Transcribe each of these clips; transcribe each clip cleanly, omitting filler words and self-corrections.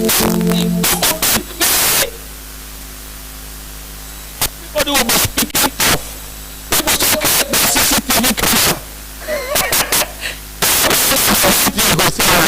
Everybody will be speaking off. People talking about CCTV camera. You go see how.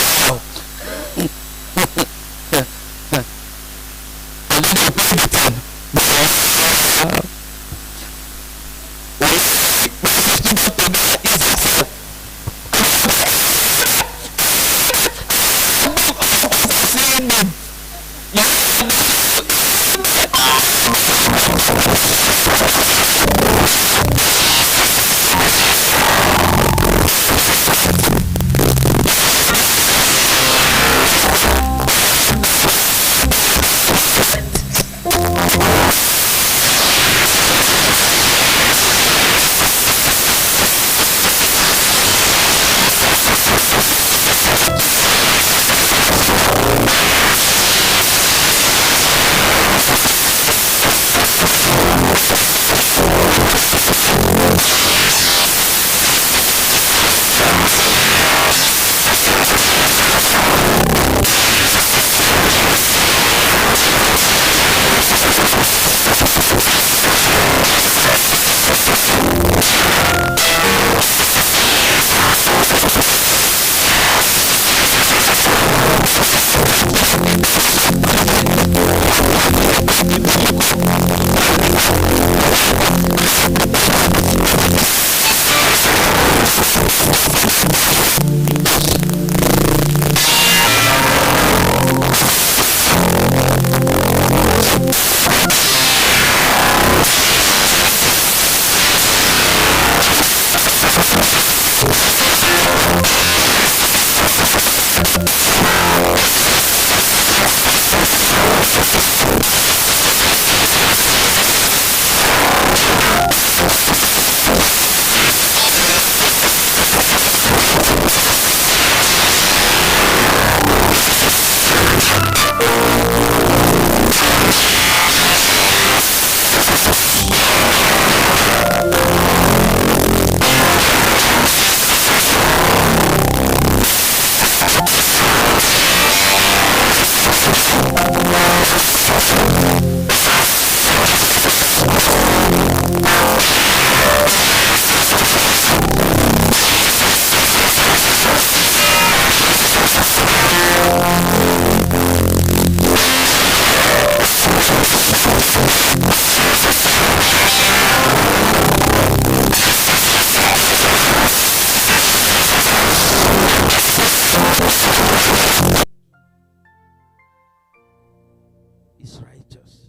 Is righteous.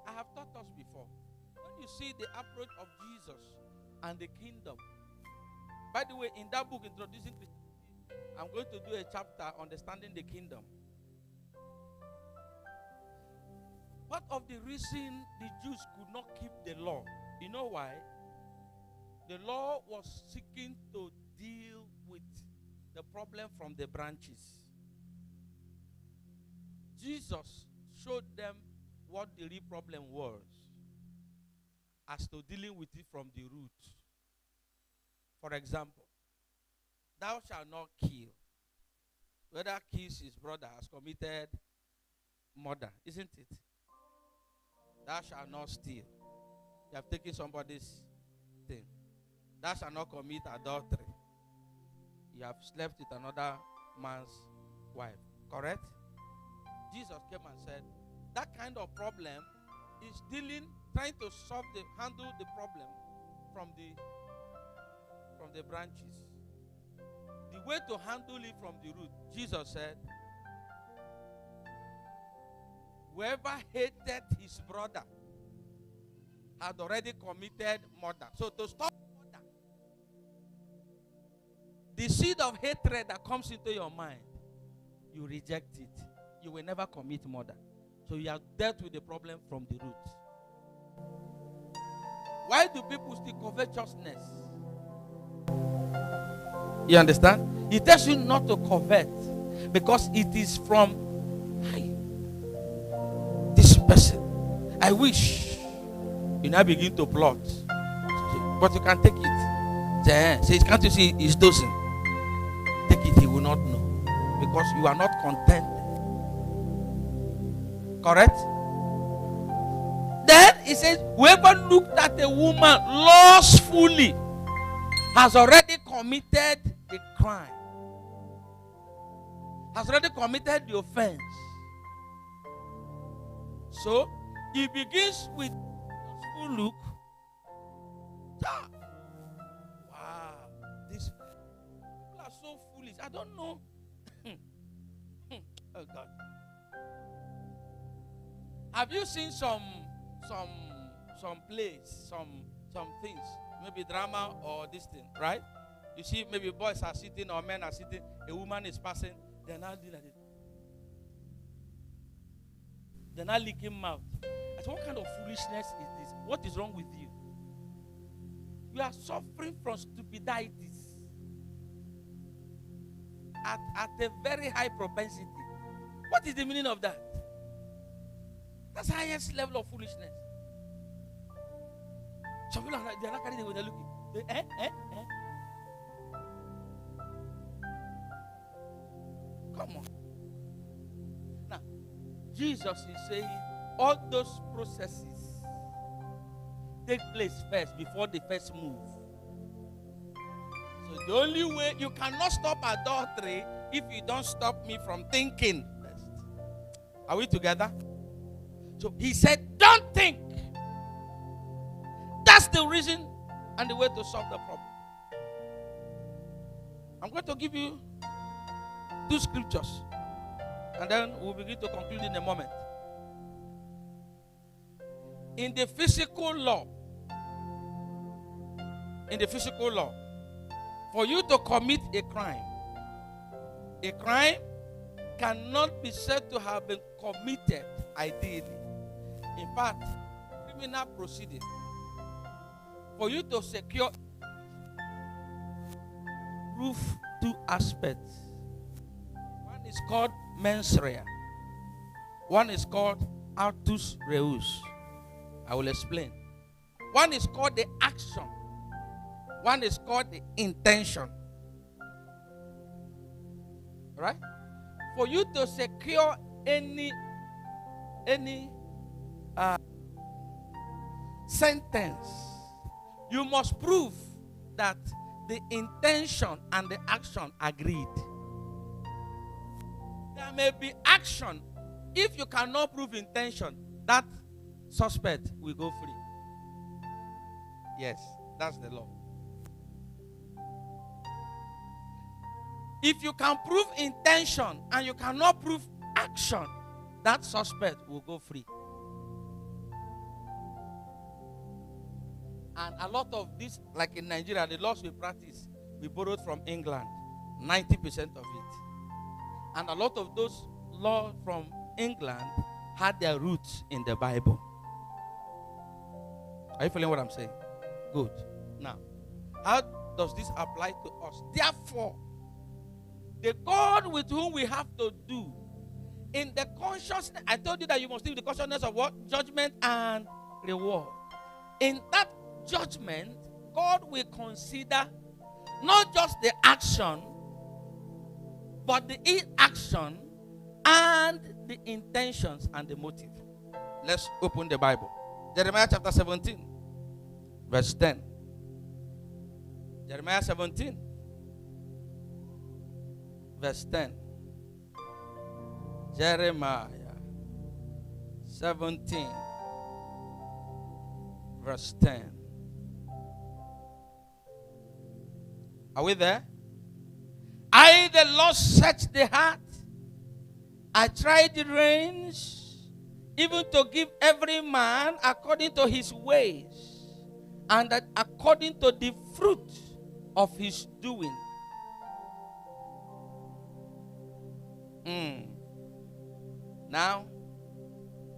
I have taught us before. When you see the approach of Jesus and the kingdom, by the way, in that book, Introducing Christianity, I'm going to do a chapter, Understanding the Kingdom. Part of the reason the Jews could not keep the law, you know why? The law was seeking to deal with the problem from the branches. Jesus showed them what the real problem was as to dealing with it from the root. For example, thou shalt not kill. Whoever kills his brother has committed murder, isn't it? Thou shalt not steal. You have taken somebody's thing. Thou shalt not commit adultery. You have slept with another man's wife. Correct? Jesus came and said, that kind of problem is trying to handle the problem from the branches. The way to handle it from the root, Jesus said, whoever hated his brother had already committed murder. So to stop murder, the seed of hatred that comes into your mind, you reject it. You will never commit murder. So you have dealt with the problem from the root. Why do people still covetousness? You understand? It tells you not to covet because it is from this person. I wish. You now begin to plot. But you can take it. Say, can't you see he's dosing? Take it, he will not know. Because you are not contented Correct? Then he says, whoever looked at a woman lustfully has already committed the crime. Has already committed the offense. So, he begins with lustful look. Wow. These people are so foolish. I don't know. Oh God. Have you seen some plays, some things, maybe drama or this thing, right? You see, maybe boys are sitting or men are sitting, a woman is passing, they're not doing it. They're not licking mouth. I said, what kind of foolishness is this? What is wrong with you? You are suffering from stupiditis at a very high propensity. What is the meaning of that? That's the highest level of foolishness. Some people are not carrying it when they're looking. Come on. Now, Jesus is saying all those processes take place first before the first move. So the only way you cannot stop adultery if you don't stop me from thinking first. Are we together? So he said, don't think. That's the reason and the way to solve the problem. I'm going to give you 2 scriptures. And then we'll begin to conclude in a moment. In the physical law, for you to commit a crime cannot be said to have been committed ideally. In fact, criminal proceeding, for you to secure proof 2 aspects. One is called mens rea. One is called autus reus. I will explain. One is called the action. One is called the intention. Right? For you to secure any sentence, you must prove that the intention and the action agreed. There may be action. If you cannot prove intention, that suspect will go free. Yes, that's the law. If you can prove intention and you cannot prove action, that suspect will go free. And a lot of this, like in Nigeria, the laws we practice, we borrowed from England, 90% of it. And a lot of those laws from England had their roots in the Bible. Are you feeling what I'm saying? Good. Now, how does this apply to us? Therefore, the God with whom we have to do, in the consciousness, I told you that you must live the consciousness of what? Judgment and reward. In that judgment, God will consider not just the action, but the inaction and the intentions and the motive. Let's open the Bible. Jeremiah chapter 17, verse 10. Jeremiah 17, verse 10. Jeremiah 17, verse 10. Are we there? I, the Lord, search the heart. I try the reins, even to give every man according to his ways, and that according to the fruit of his doing. Now,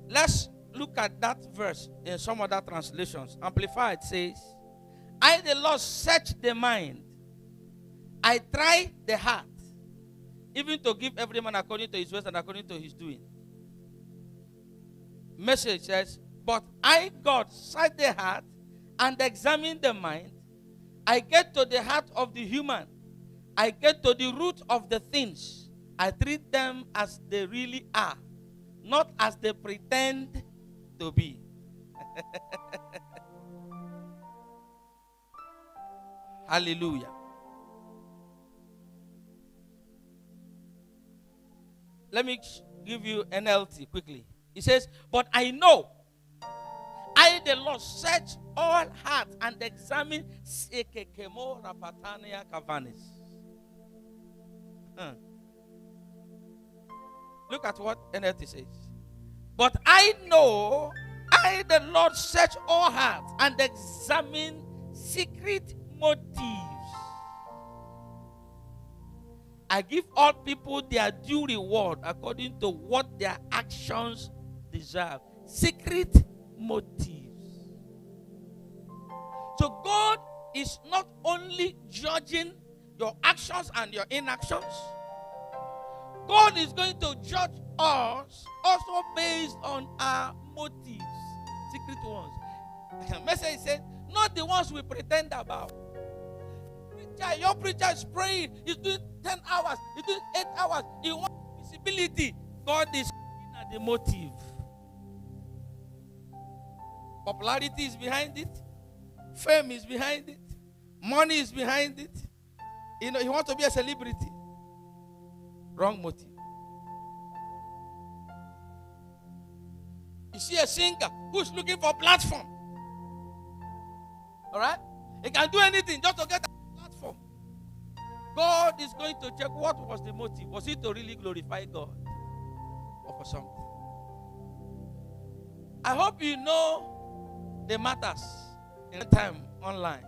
let's look at that verse in some other translations. Amplified says, I, the Lord, search the mind. I try the heart, even to give every man according to his ways and according to his doing. Message says, but I, God, search the heart and examine the mind. I get to the heart of the human. I get to the root of the things. I treat them as they really are. not as they pretend to be. Hallelujah. Let me give you NLT quickly. It says, but I know, I the Lord search all hearts and examine sekekemo rapatania kavanis. Look at what NLT says. But I know, I the Lord search all hearts and examine secret motives. I give all people their due reward according to what their actions deserve. Secret motives. So God is not only judging your actions and your inactions. God is going to judge us also based on our motives. Secret ones. The message says, not the ones we pretend about. Your preacher is praying. He's doing 10 hours. He's doing 8 hours. He wants visibility. God is looking at the motive. Popularity is behind it. Fame is behind it. Money is behind it. You know, he wants to be a celebrity. Wrong motive. You see a singer who's looking for a platform. All right? He can do anything just to get a platform. God is going to check what was the motive. Was it to really glorify God or for something? I hope you know the matters in time online.